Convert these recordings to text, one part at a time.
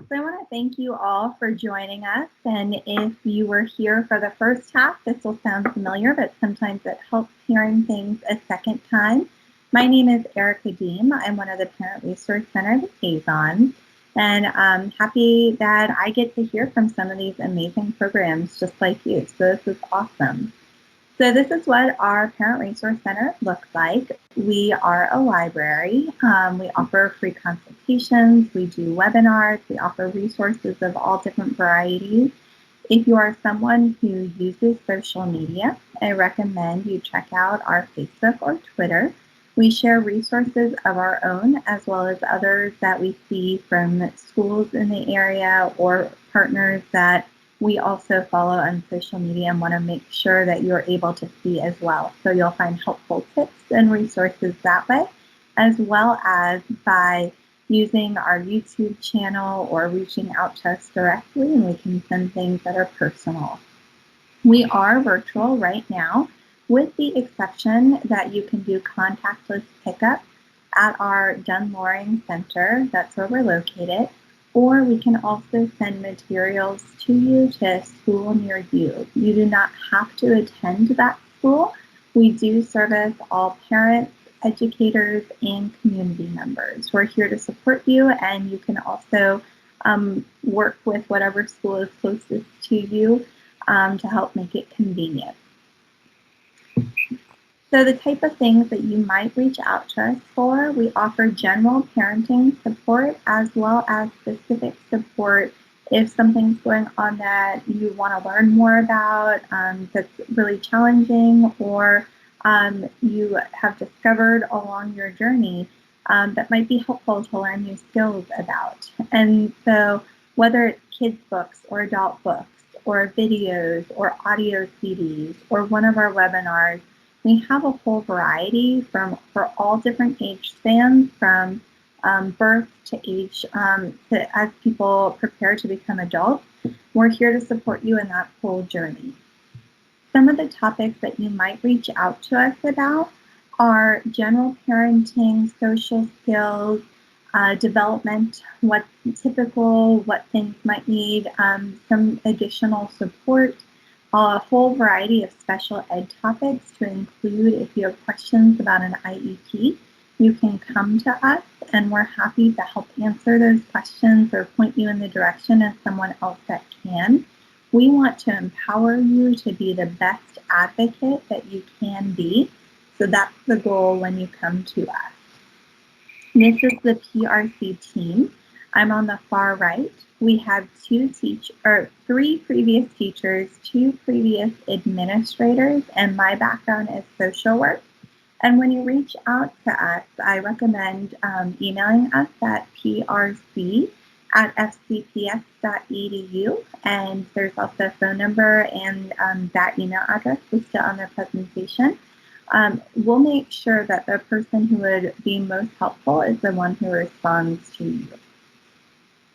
So I want to thank you all for joining us. And if you were here for the first half, this will sound familiar, but sometimes it helps hearing things a second time. My name is Erica Deem. I'm one of the Parent Resource Center liaisons. And I'm happy that I get to hear from some of these amazing programs just like you. So this is awesome. So this is what our Parent Resource Center looks like. We are a library. We offer free consultations. We do webinars. We offer resources of all different varieties. If you are someone who uses social media, I recommend you check out our Facebook or Twitter. We share resources of our own as well as others that we see from schools in the area or partners that we also follow on social media and want to make sure that you're able to see as well. So you'll find helpful tips and resources that way, as well as by using our YouTube channel or reaching out to us directly, and we can send things that are personal. We are virtual right now, with the exception that you can do contactless pickup at our Dunn-Loring Center. That's where we're located. Or we can also send materials to you to a school near you. You do not have to attend that school. We do service all parents, educators, and community members. We're here to support you, and you can also work with whatever school is closest to you to help make it convenient. So the type of things that you might reach out to us for, we offer general parenting support as well as specific support if something's going on that you want to learn more about that's really challenging, or you have discovered along your journey that might be helpful to learn new skills about. And so whether it's kids' books or adult books or videos or audio CDs or one of our webinars, we have a whole variety for all different age spans, from birth to age, as people prepare to become adults. We're here to support you in that whole journey. Some of the topics that you might reach out to us about are general parenting, social skills, development, what things might need, some additional support, a whole variety of special ed topics to include. If you have questions about an IEP, you can come to us and we're happy to help answer those questions or point you in the direction of someone else that can. We want to empower you to be the best advocate that you can be. So that's the goal when you come to us. This is the PRC team. I'm on the far right. We have three previous teachers, 2 previous administrators, and my background is social work. And when you reach out to us, I recommend emailing us at prc@fcps.edu. And there's also a phone number and that email address listed on the presentation. We'll make sure that the person who would be most helpful is the one who responds to you.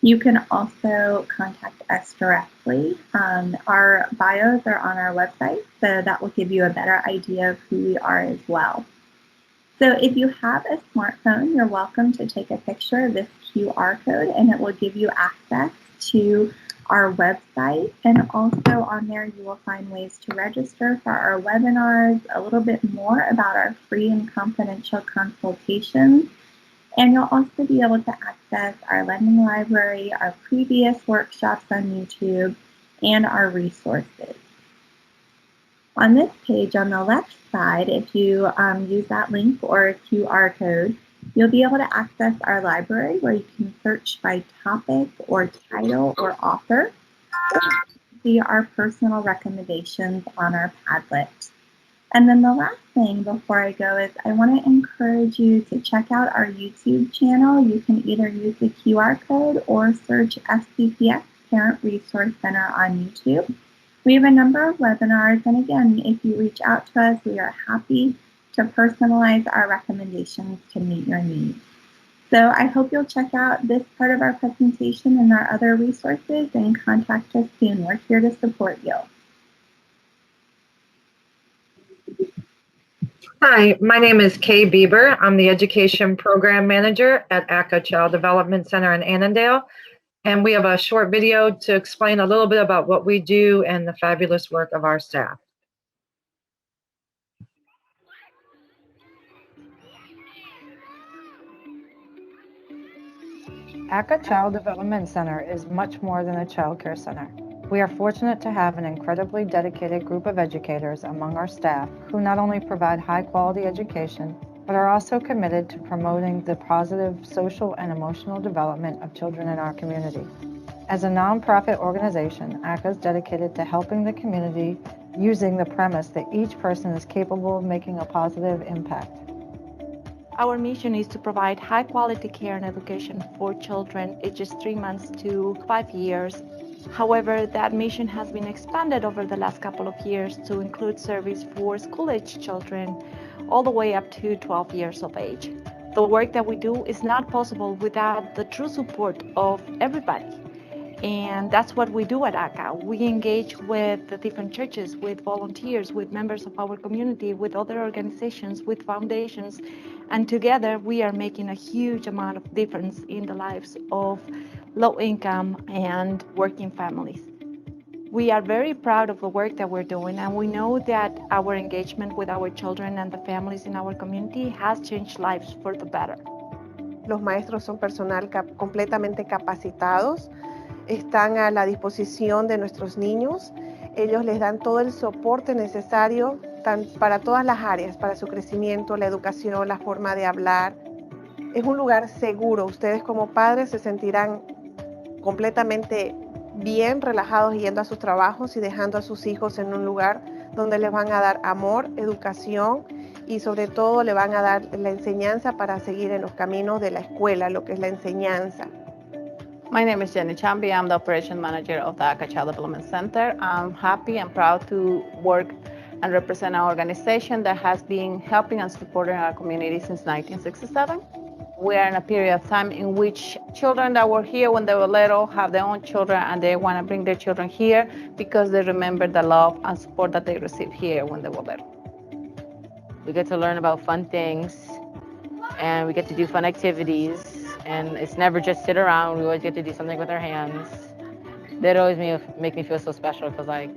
You can also contact us directly. Our bios are on our website, so that will give you a better idea of who we are as well. So if you have a smartphone, you're welcome to take a picture of this QR code, and it will give you access to our website. And also on there, you will find ways to register for our webinars, a little bit more about our free and confidential consultations. And you'll also be able to access our lending library, our previous workshops on YouTube, and our resources. On this page on the left side, if you use that link or a QR code, you'll be able to access our library where you can search by topic or title or author, or see our personal recommendations on our Padlet. And then the last thing before I go is I want to encourage you to check out our YouTube channel. You can either use the QR code or search FCPS Parent Resource Center on YouTube. We have a number of webinars, and again, if you reach out to us, we are happy to personalize our recommendations to meet your needs. So I hope you'll check out this part of our presentation and our other resources and contact us soon. We're here to support you. Hi, my name is Kay Bieber. I'm the Education Program Manager at ACA Child Development Center in Annandale. And we have a short video to explain a little bit about what we do and the fabulous work of our staff. ACA Child Development Center is much more than a child care center. We are fortunate to have an incredibly dedicated group of educators among our staff who not only provide high-quality education, but are also committed to promoting the positive social and emotional development of children in our community. As a nonprofit organization, ACA is dedicated to helping the community using the premise that each person is capable of making a positive impact. Our mission is to provide high-quality care and education for children ages 3 months to 5 years. However, that mission has been expanded over the last couple of years to include service for school-age children all the way up to 12 years of age. The work that we do is not possible without the true support of everybody. And that's what we do at ACA. We engage with the different churches, with volunteers, with members of our community, with other organizations, with foundations, and together we are making a huge amount of difference in the lives of low-income and working families. We are very proud of the work that we're doing, and we know that our engagement with our children and the families in our community has changed lives for the better. Los maestros son personal completamente capacitados, están a la disposición de nuestros niños. Ellos les dan todo el soporte necesario para todas las áreas, para su crecimiento, la educación, la forma de hablar. Es un lugar seguro. Ustedes como padres se sentirán completamente bien, relajados yendo a sus trabajos y dejando a sus hijos en un lugar donde les van a dar amor, educación y sobre todo le van a dar la enseñanza para seguir en los caminos de la escuela, lo que es la enseñanza. My name is Jenny Chambi. I'm the Operations Manager of the ACA Child Development Center. I'm happy and proud to work and represent our organization that has been helping and supporting our community since 1967. We are in a period of time in which children that were here when they were little have their own children and they want to bring their children here because they remember the love and support that they received here when they were little. We get to learn about fun things and we get to do fun activities. And it's never just sit around. We always get to do something with our hands. They'd always make me feel so special because like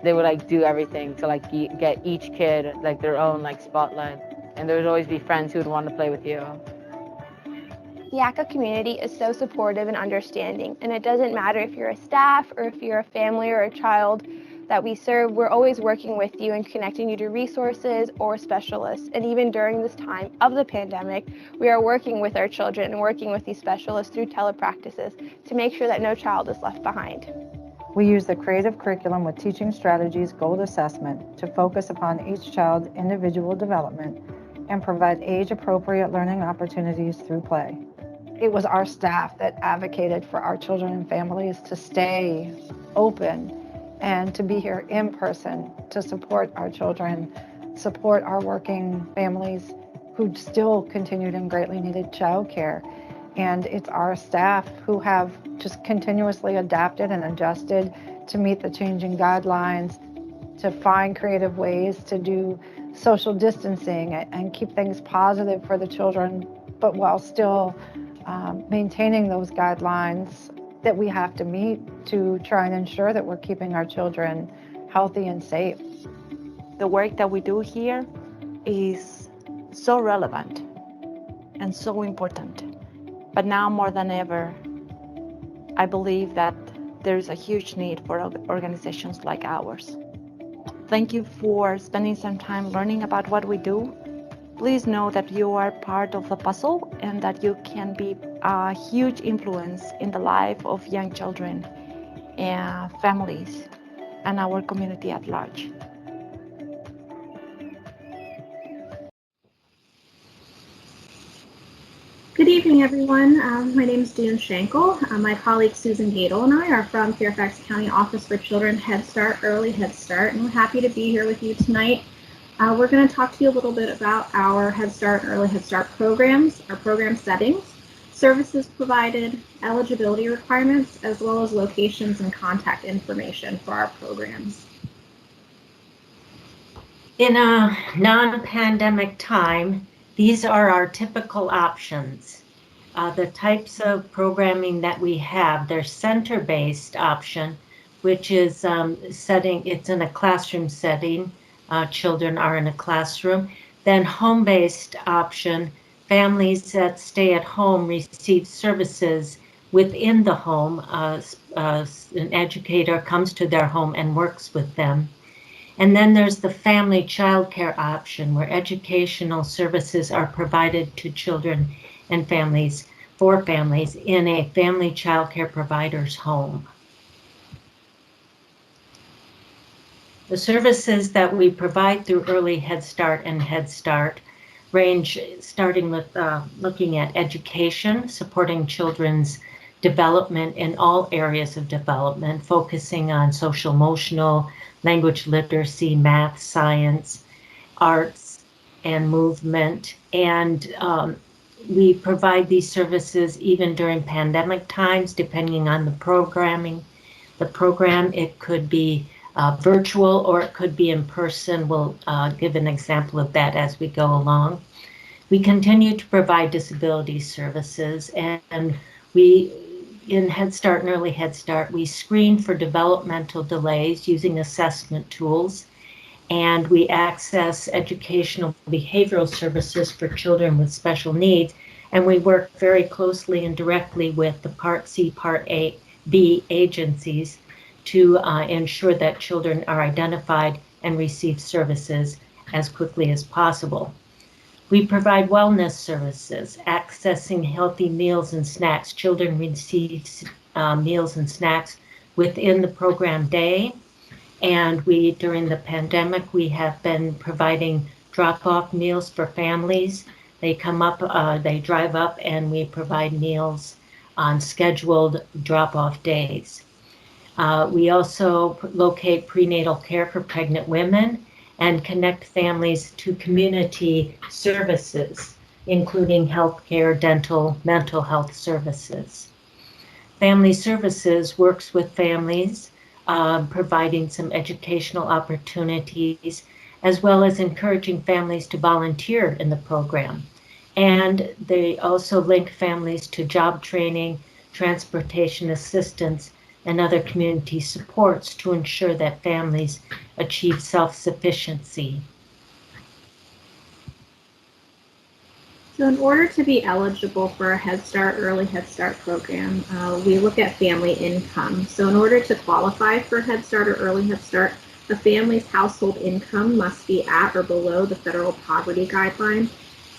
they would like do everything to like get each kid like their own like spotlight. And there would always be friends who would want to play with you. The ACA community is so supportive and understanding, and it doesn't matter if you're a staff or if you're a family or a child that we serve, we're always working with you and connecting you to resources or specialists. And even during this time of the pandemic, we are working with our children and working with these specialists through telepractices to make sure that no child is left behind. We use the creative curriculum with teaching strategies, goal assessment to focus upon each child's individual development and provide age-appropriate learning opportunities through play. It was our staff that advocated for our children and families to stay open and to be here in person to support our children, support our working families who still continued and greatly needed childcare. And it's our staff who have just continuously adapted and adjusted to meet the changing guidelines, to find creative ways to do social distancing and keep things positive for the children, but while still maintaining those guidelines that we have to meet to try and ensure that we're keeping our children healthy and safe. The work that we do here is so relevant and so important. But now more than ever, I believe that there is a huge need for organizations like ours. Thank you for spending some time learning about what we do. Please know that you are part of the puzzle and that you can be a huge influence in the life of young children and families and our community at large. Good evening, everyone. My name is Dune Schenkel. My colleague Susan Gadel and I are from Fairfax County Office for Children Head Start, Early Head Start, and we're happy to be here with you tonight. We're going to talk to you a little bit about our Head Start and Early Head Start programs, our program settings, services provided, eligibility requirements, as well as locations and contact information for our programs. In a non-pandemic time, these are our typical options. The types of programming that we have, there's center-based option, which is it's in a classroom setting. Children are in a classroom. Then home-based option, families that stay at home receive services within the home. An educator comes to their home and works with them. And then there's the family childcare option, where educational services are provided to children and families, for families, in a family childcare provider's home. The services that we provide through Early Head Start and Head Start range, starting with looking at education, supporting children's development in all areas of development, focusing on social emotional, language literacy, math, science, arts, and movement. And we provide these services even during pandemic times, depending on the programming. The program, it could be virtual or it could be in person. We'll give an example of that as we go along. We continue to provide disability services, and we, in Head Start and Early Head Start, we screen for developmental delays using assessment tools, and we access educational behavioral services for children with special needs, and we work very closely and directly with the Part C, Part B agencies to ensure that children are identified and receive services as quickly as possible. We provide wellness services, accessing healthy meals and snacks. Children receive meals and snacks within the program day. And during the pandemic, we have been providing drop-off meals for families. They come up, they drive up, and we provide meals on scheduled drop-off days. We also locate prenatal care for pregnant women and connect families to community services, including healthcare, dental, mental health services. Family Services works with families, providing some educational opportunities, as well as encouraging families to volunteer in the program. And they also link families to job training, transportation assistance, and other community supports to ensure that families achieve self-sufficiency. So in order to be eligible for a Head Start, Early Head Start program, we look at family income. So in order to qualify for Head Start or Early Head Start, the family's household income must be at or below the federal poverty guideline,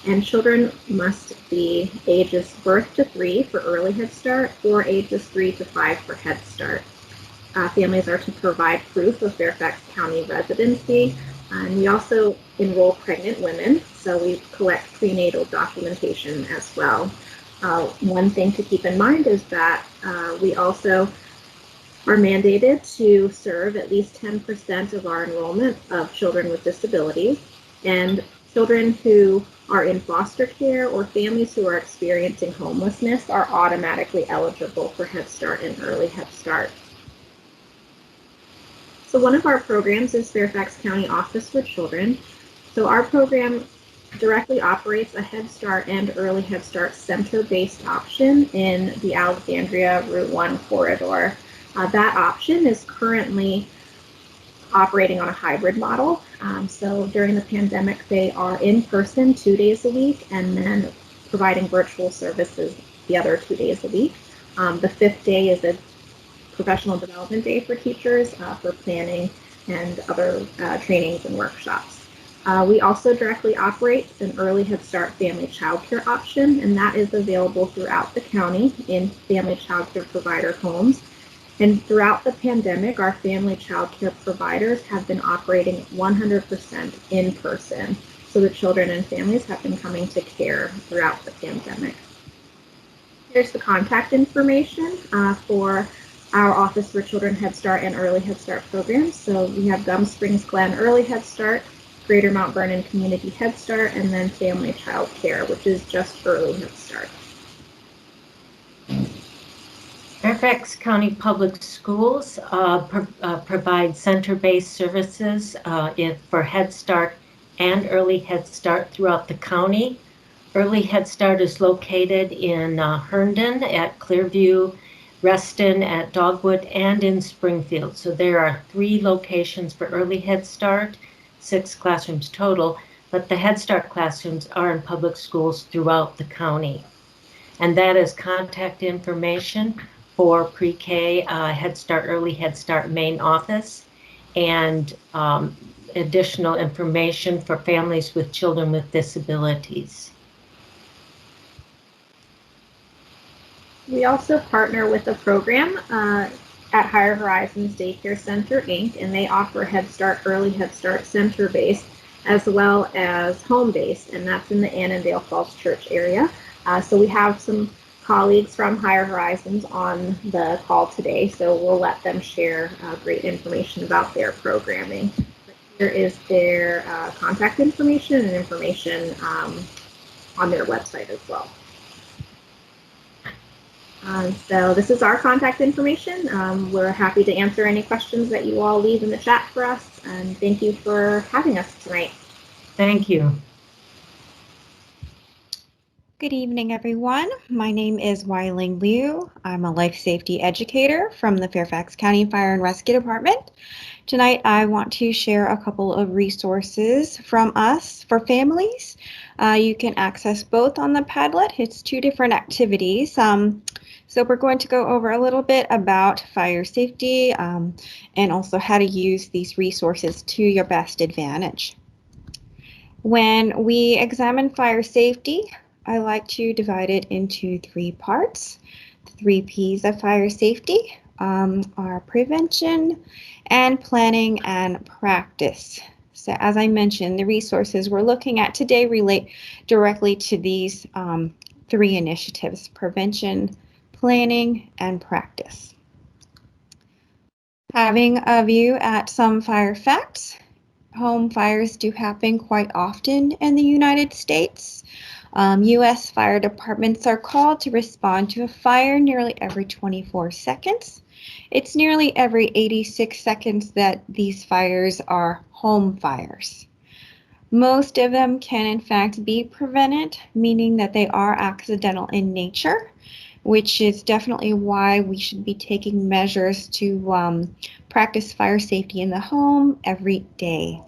and children must be ages birth to 3 for Early Head Start or ages 3 to 5 for Head Start. Families are to provide proof of Fairfax County residency, and we also enroll pregnant women, so we collect prenatal documentation as well. One thing to keep in mind is that we also are mandated to serve at least 10% of our enrollment of children with disabilities, and children who are in foster care or families who are experiencing homelessness are automatically eligible for Head Start and Early Head Start. So one of our programs is Fairfax County Office for Children. So our program directly operates a Head Start and Early Head Start center-based option in the Alexandria Route 1 corridor. That option is currently operating on a hybrid model. So during the pandemic, they are in person 2 days a week and then providing virtual services the other 2 days a week. The 5th day is a professional development day for teachers for planning and other trainings and workshops. We also directly operate an Early Head Start family childcare option, and that is available throughout the county in family childcare provider homes. And throughout the pandemic, our family childcare providers have been operating 100% in person. So the children and families have been coming to care throughout the pandemic. Here's the contact information for our Office for Children Head Start and Early Head Start programs. So we have Gum Springs Glen Early Head Start, Greater Mount Vernon Community Head Start, and then Family Child Care, which is just Early Head Start. Fairfax County Public Schools provide center-based services for Head Start and Early Head Start throughout the county. Early Head Start is located in Herndon at Clearview, Reston at Dogwood, and in Springfield. So there are 3 locations for Early Head Start, 6 classrooms total, but the Head Start classrooms are in public schools throughout the county. And that is contact information for pre-K Head Start, Early Head Start main office, and additional information for families with children with disabilities. We also partner with a program at Higher Horizons Daycare Center, Inc., and they offer Head Start, Early Head Start center-based, as well as home-based, and that's in the Annandale Falls Church area. So we have some colleagues from Higher Horizons on the call today, so we'll let them share great information about their programming. But here is their contact information and information on their website as well. So this is our contact information. We're happy to answer any questions that you all leave in the chat for us, and thank you for having us tonight. Thank you. Good evening, everyone. My name is Weiling Liu. I'm a life safety educator from the Fairfax County Fire and Rescue Department. Tonight, I want to share a couple of resources from us for families. You can access both on the Padlet. It's 2 different activities. So we're going to go over a little bit about fire safety and also how to use these resources to your best advantage. When we examine fire safety, I like to divide it into 3 parts. The 3 P's of fire safety are prevention and planning and practice. So as I mentioned, the resources we're looking at today relate directly to these 3 initiatives: prevention, planning, and practice. Having a view at some fire facts, home fires do happen quite often in the United States. U.S. fire departments are called to respond to a fire nearly every 24 seconds. It's nearly every 86 seconds that these fires are home fires. Most of them can in fact be prevented, meaning that they are accidental in nature, which is definitely why we should be taking measures to practice fire safety in the home every day.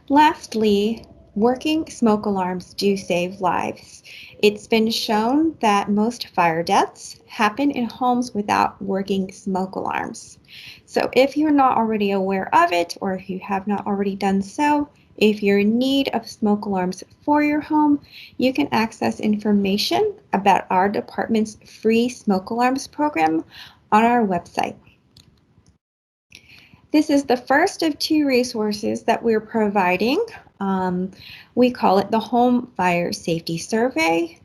Lastly, working smoke alarms do save lives. It's been shown that most fire deaths happen in homes without working smoke alarms. So if you're not already aware of it, or if you have not already done so, if you're in need of smoke alarms for your home, you can access information about our department's free smoke alarms program on our website. This is the first of 2 resources that we're providing. We call it the Home Fire Safety Survey.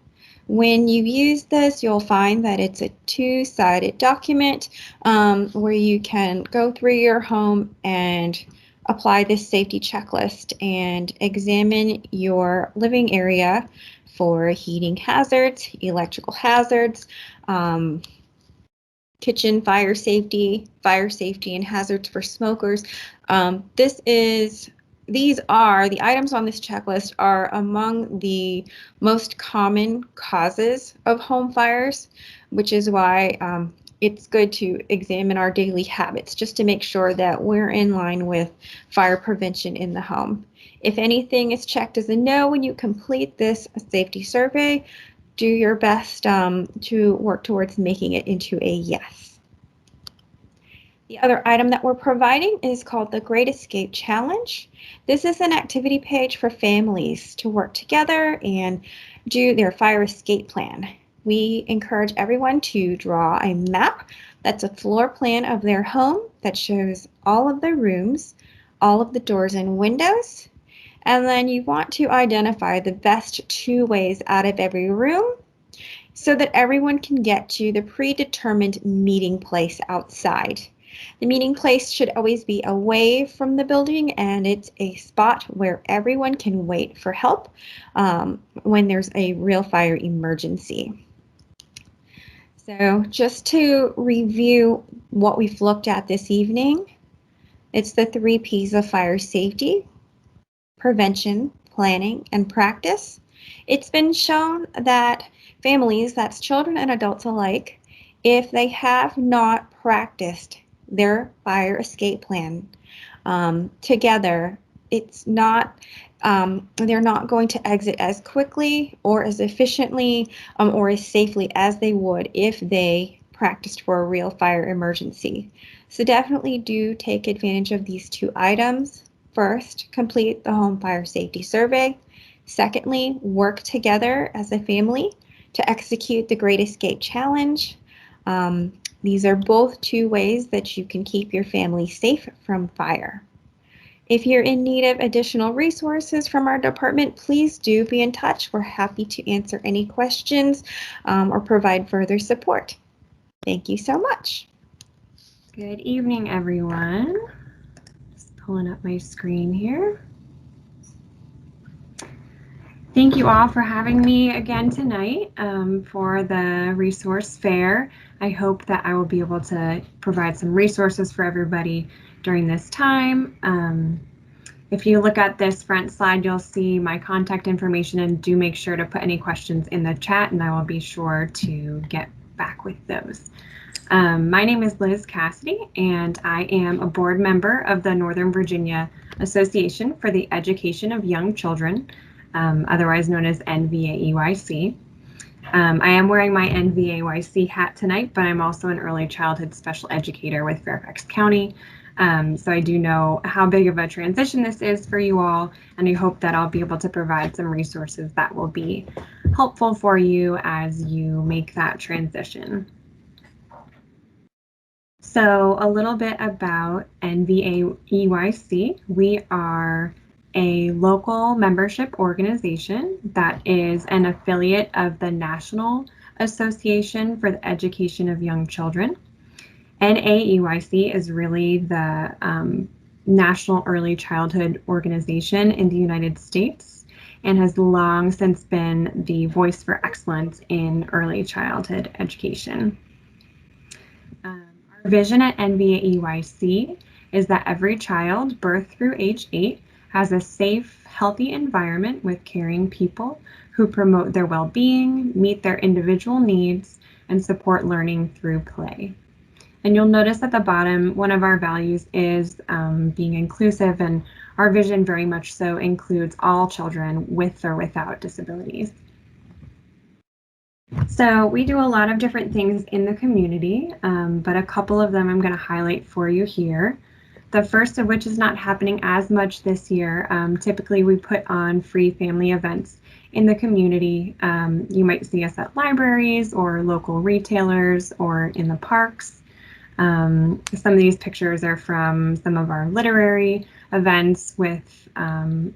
When you use this, you'll find that it's a 2-sided document where you can go through your home and apply this safety checklist and examine your living area for heating hazards, electrical hazards, kitchen fire safety, and hazards for smokers. These are the items on this checklist are among the most common causes of home fires, which is why it's good to examine our daily habits just to make sure that we're in line with fire prevention in the home. If anything is checked as a no when you complete this safety survey, do your best to work towards making it into a yes. The other item that we're providing is called the Great Escape Challenge. This is an activity page for families to work together and do their fire escape plan. We encourage everyone to draw a map that's a floor plan of their home that shows all of the rooms, all of the doors and windows, and then you want to identify the best 2 ways out of every room so that everyone can get to the predetermined meeting place outside. The meeting place should always be away from the building, and it's a spot where everyone can wait for help when there's a real fire emergency. So just to review what we've looked at this evening, it's the 3 P's of fire safety: prevention, planning, and practice. It's been shown that families, that's children and adults alike, if they have not practiced their fire escape plan together, it's not they're not going to exit as quickly or as efficiently or as safely as they would if they practiced for a real fire emergency. So definitely do take advantage of these two items. First, complete the home fire safety survey. Secondly, work together as a family to execute the Great Escape Challenge. These are both two ways that you can keep your family safe from fire. If you're in need of additional resources from our department, please do be in touch. We're happy to answer any questions or provide further support. Thank you so much. Good evening, everyone. Just pulling up my screen here. Thank you all for having me again tonight for the resource fair. I hope that I will be able to provide some resources for everybody during this time. If you look at this front slide, you'll see my contact information, and do make sure to put any questions in the chat and I will be sure to get back with those. My name is Liz Cassidy and I am a board member of the Northern Virginia Association for the Education of Young Children, otherwise known as NVAEYC. I am wearing my NVAYC hat tonight, but I'm also an early childhood special educator with Fairfax County. So I do know how big of a transition this is for you all, and I hope that I'll be able to provide some resources that will be helpful for you as you make that transition. So a little bit about NVAEYC. We are a local membership organization that is an affiliate of the National Association for the Education of Young Children. NAEYC is really the National Early Childhood Organization in the United States and has long since been the voice for excellence in early childhood education. Our vision at NVAEYC is that every child, birth through age 8, has a safe, healthy environment with caring people who promote their well-being, meet their individual needs, and support learning through play. And you'll notice at the bottom, one of our values is being inclusive, and our vision very much so includes all children with or without disabilities. So we do a lot of different things in the community, but a couple of them I'm going to highlight for you here. The first of which is not happening as much this year. Typically we put on free family events in the community. You might see us at libraries or local retailers or in the parks. Some of these pictures are from some of our literary events with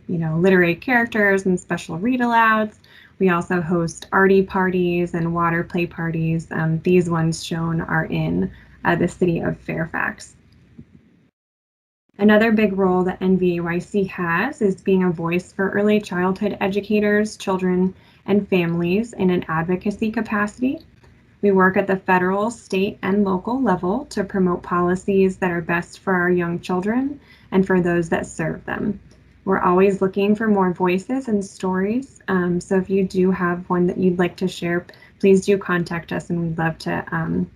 literary characters and special read-alouds. We also host arty parties and water play parties. These ones shown are in the city of Fairfax. Another big role that NVAYC has is being a voice for early childhood educators, children, and families in an advocacy capacity. We work at the federal, state, and local level to promote policies that are best for our young children and for those that serve them. We're always looking for more voices and stories, so if you do have one that you'd like to share, please do contact us, and we'd love to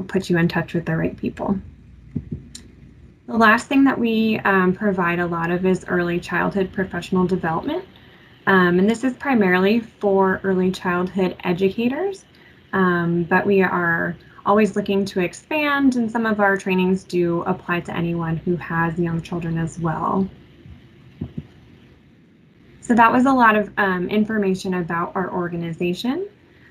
put you in touch with the right people. The last thing that we provide a lot of is early childhood professional development, and this is primarily for early childhood educators, but we are always looking to expand, and some of our trainings do apply to anyone who has young children as well. So that was a lot of information about our organization.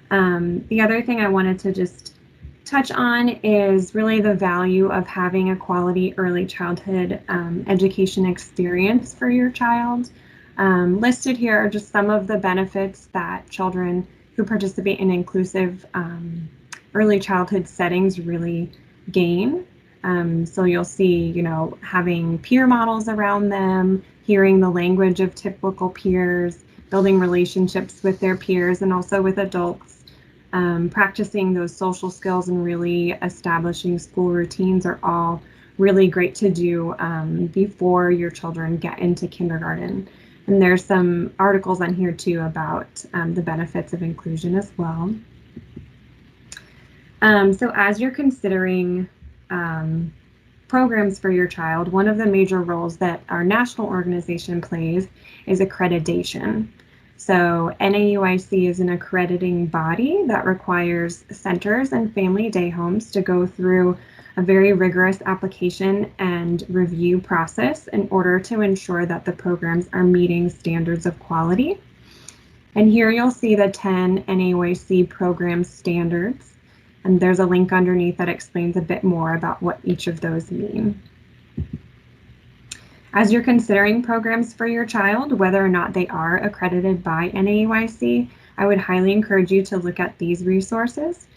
The other thing I wanted to just touch on is really the value of having a quality early childhood education experience for your child. Listed here are just some of the benefits that children who participate in inclusive early childhood settings really gain. So you'll see, having peer models around them, hearing the language of typical peers, building relationships with their peers and also with adults, practicing those social skills and really establishing school routines are all really great to do before your children get into kindergarten. And there's some articles on here too about the benefits of inclusion as well. So as you're considering programs for your child, one of the major roles that our national organization plays is accreditation. So NAUIC is an accrediting body that requires centers and family day homes to go through a very rigorous application and review process in order to ensure that the programs are meeting standards of quality. And here you'll see the 10 NAUIC program standards. And there's a link underneath that explains a bit more about what each of those mean. As you're considering programs for your child, whether or not they are accredited by NAUIC, I would highly encourage you to look at these resources.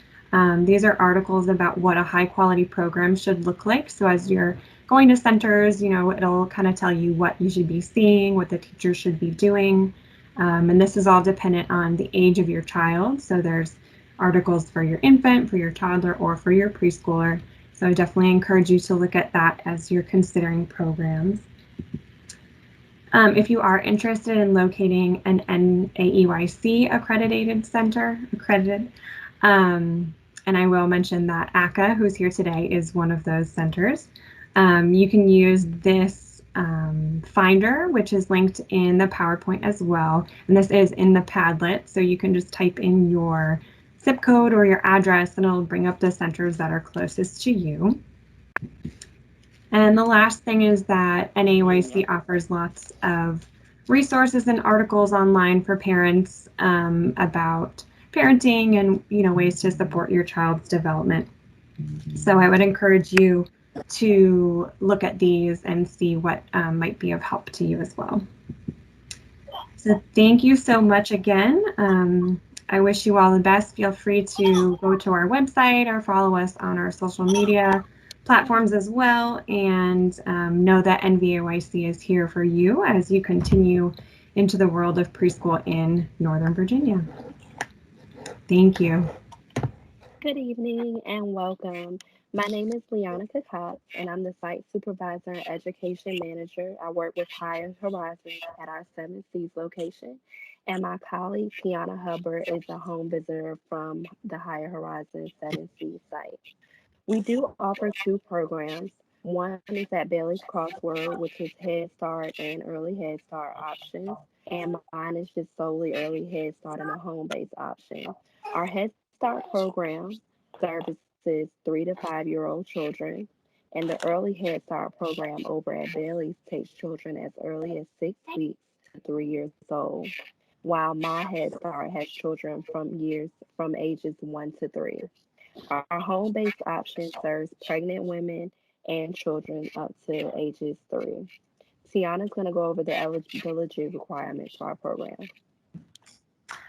These are articles about what a high quality program should look like. So as you're going to centers, it'll kind of tell you what you should be seeing, what the teachers should be doing. And this is all dependent on the age of your child. So there's articles for your infant, for your toddler, or for your preschooler. So I definitely encourage you to look at that as you're considering programs. If you are interested in locating an NAUIC accredited center, and I will mention that ACA, who's here today, is one of those centers. You can use this Finder, which is linked in the PowerPoint as well. And this is in the Padlet, so you can just type in your zip code or your address and it'll bring up the centers that are closest to you. And the last thing is that NAUIC offers lots of resources and articles online for parents about parenting and ways to support your child's development. So I would encourage you to look at these and see what might be of help to you as well. So thank you so much again. I wish you all the best. Feel free to go to our website or follow us on our social media platforms as well, and know that NVOIC is here for you as you continue into the world of preschool in Northern Virginia. Thank you. Good evening and welcome. My name is Liana Kakot, and I'm the Site Supervisor and Education Manager. I work with Higher Horizons at our 7 Seas location, and my colleague, Tiana Hubbard, is a home visitor from the Higher Horizons 7 Seas site. We do offer 2 programs. One is at Bailey's Crossword, which is Head Start and Early Head Start options, and mine is just solely Early Head Start and a home-based option. Our Head Start program services 3 to 5-year-old children, and the Early Head Start program over at Bailey's takes children as early as 6 weeks to 3 years old, while my Head Start has children from ages 1 to 3. Our home-based option serves pregnant women and children up to ages 3. Tiana's going to go over the eligibility requirements for our program.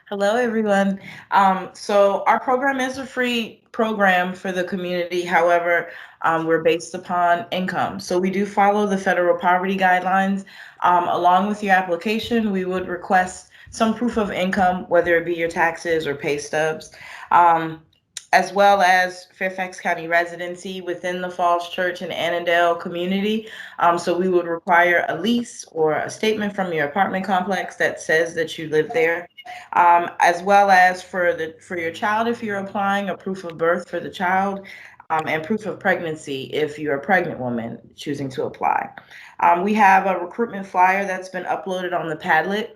Hello, everyone. So our program is a free program for the community. However, we're based upon income. So we do follow the federal poverty guidelines. Along with your application, we would request some proof of income, whether it be your taxes or pay stubs, as well as Fairfax County residency within the Falls Church and Annandale community. So we would require a lease or a statement from your apartment complex that says that you live there, as well as for your child if you're applying, a proof of birth for the child, and proof of pregnancy if you're a pregnant woman choosing to apply. We have a recruitment flyer that's been uploaded on the Padlet.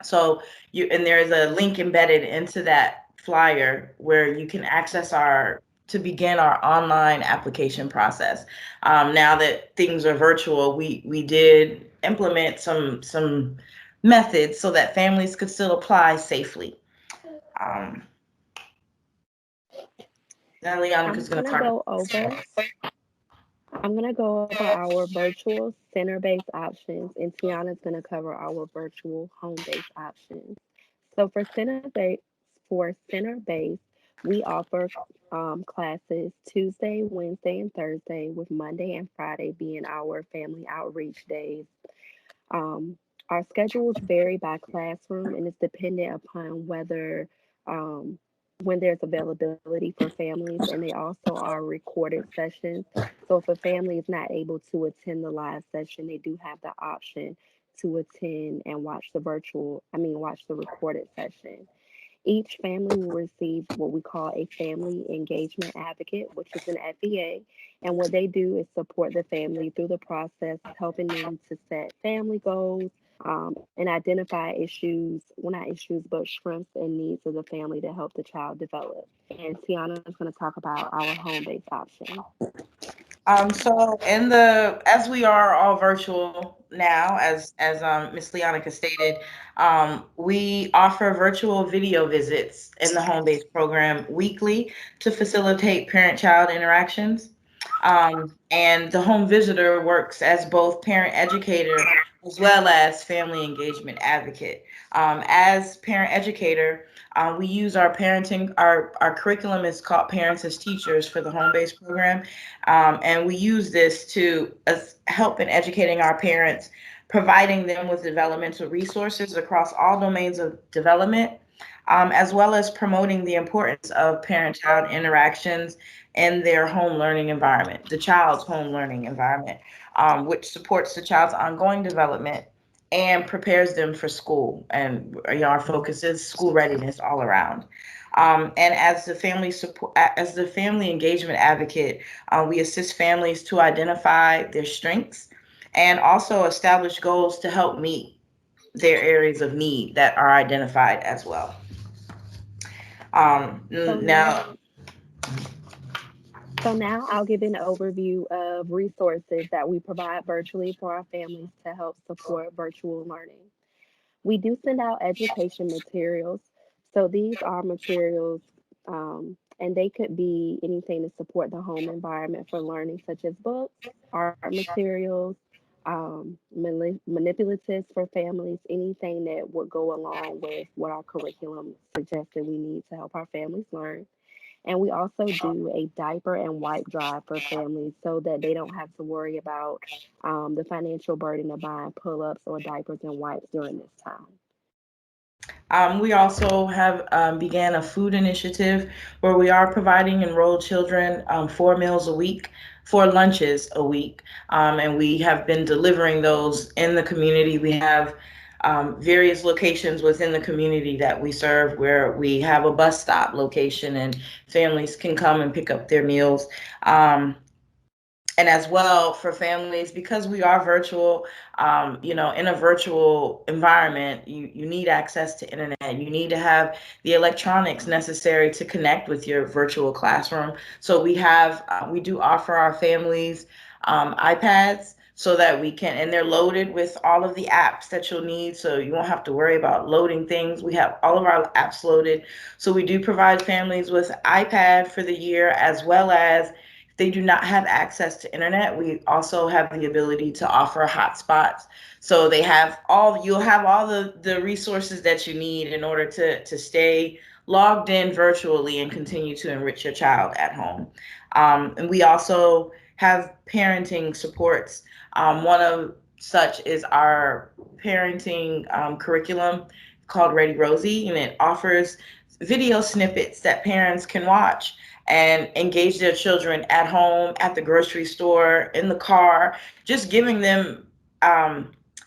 So there's a link embedded into that flyer where you can access to begin our online application process. Now that things are virtual, we did implement some methods so that families could still apply safely. Now Liana's going to go over. I'm going to go over our virtual center-based options, and Tiana's going to cover our virtual home-based options. So for center-based, we offer classes Tuesday, Wednesday, and Thursday, with Monday and Friday being our family outreach days. Our schedules vary by classroom, and it's dependent upon whether when there's availability for families, and they also are recorded sessions. So if a family is not able to attend the live session, they do have the option to attend and watch the recorded session. Each family will receive what we call a family engagement advocate, which is an FEA. And what they do is support the family through the process, helping them to set family goals and identify issues, well, not issues, but strengths and needs of the family to help the child develop. And Tiana is going to talk about our home based option. So as we are all virtual now, as Ms. Leonica stated, we offer virtual video visits in the home-based program weekly to facilitate parent-child interactions. And the home visitor works as both parent educator as well as family engagement advocate. As parent educator, we use our curriculum is called Parents as Teachers for the home-based program. And we use this to help in educating our parents, providing them with developmental resources across all domains of development, as well as promoting the importance of parent-child interactions in their home learning environment, the child's home learning environment, which supports the child's ongoing development and prepares them for school. And our focus is school readiness all around. And as the family engagement advocate, we assist families to identify their strengths and also establish goals to help meet their areas of need that are identified as well. So now I'll give an overview of resources that we provide virtually for our families to help support virtual learning. We do send out education materials. So these are materials, and they could be anything to support the home environment for learning, such as books, art materials, manipulatives for families, anything that would go along with what our curriculum suggested we need to help our families learn. And we also do a diaper and wipe drive for families so that they don't have to worry about the financial burden of buying pull-ups or diapers and wipes during this time. We also have began a food initiative where we are providing enrolled children 4 meals a week, 4 lunches a week, and we have been delivering those in the community. We have various locations within the community that we serve where we have a bus stop location and families can come and pick up their meals. And as well for families, because we are virtual, in a virtual environment, you need access to internet. You need to have the electronics necessary to connect with your virtual classroom. So we do offer our families iPads so that we can, and they're loaded with all of the apps that you'll need. So you won't have to worry about loading things. We have all of our apps loaded. So we do provide families with iPad for the year, as well as they do not have access to internet. We also have the ability to offer hotspots. So you'll have all the resources that you need in order to stay logged in virtually and continue to enrich your child at home. And we also have parenting supports. One of such is our parenting curriculum called Ready Rosie, and it offers video snippets that parents can watch and engage their children at home, at the grocery store, in the car, just giving them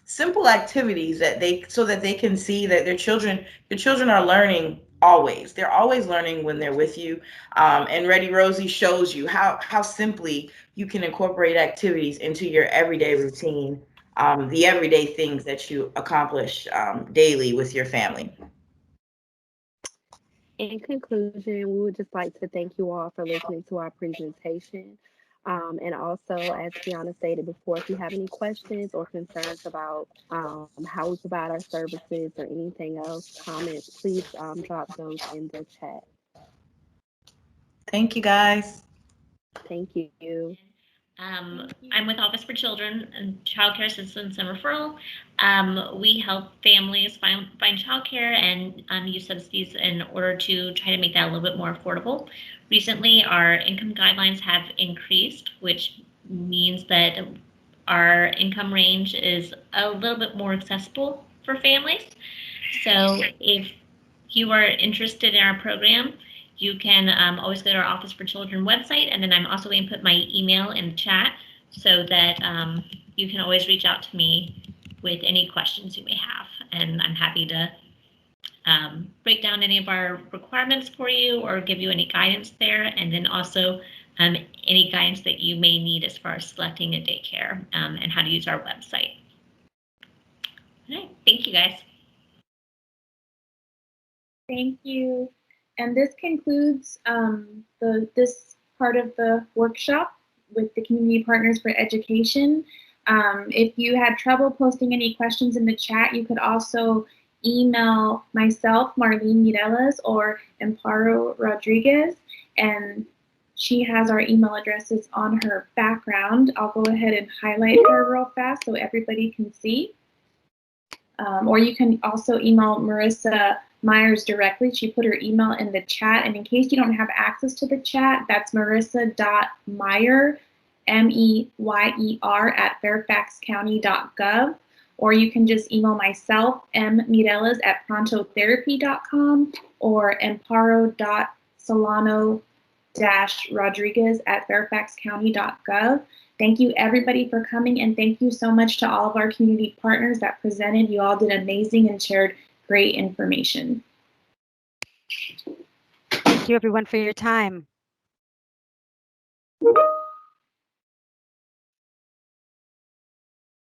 simple activities so that they can see that your children are learning always. They're always learning when they're with you. And Ready Rosie shows you how simply you can incorporate activities into your everyday routine, the everyday things that you accomplish daily with your family. In conclusion, we would just like to thank you all for listening to our presentation. And also, as Tiana stated before, if you have any questions or concerns about how we provide our services or anything else, comments, please drop those in the chat. Thank you, guys. Thank you. I'm with Office for Children and Child Care Assistance and Referral. We help families find childcare and use subsidies in order to try to make that a little bit more affordable. Recently, our income guidelines have increased, which means that our income range is a little bit more accessible for families. So if you are interested in our program, you can always go to our Office for Children website, and then I'm also going to put my email in the chat so that you can always reach out to me with any questions you may have. And I'm happy to break down any of our requirements for you or give you any guidance there. And then also any guidance that you may need as far as selecting a daycare and how to use our website. All right, thank you guys. Thank you. And this concludes this part of the workshop with the Community Partners for Education. If you had trouble posting any questions in the chat, you could also email myself, Marlene Mireles, or Amparo Rodriguez, and she has our email addresses on her background. I'll go ahead and highlight her real fast so everybody can see. Or you can also email Marissa Myers directly. She put her email in the chat. And in case you don't have access to the chat, that's marissa.meyer, MEYER, at fairfaxcounty.gov. Or you can just email myself, mmireles, at prontotherapy.com, or amparo.solano-rodriguez at fairfaxcounty.gov. Thank you, everybody, for coming, and thank you so much to all of our community partners that presented. You all did amazing and shared great information. Thank you, everyone, for your time.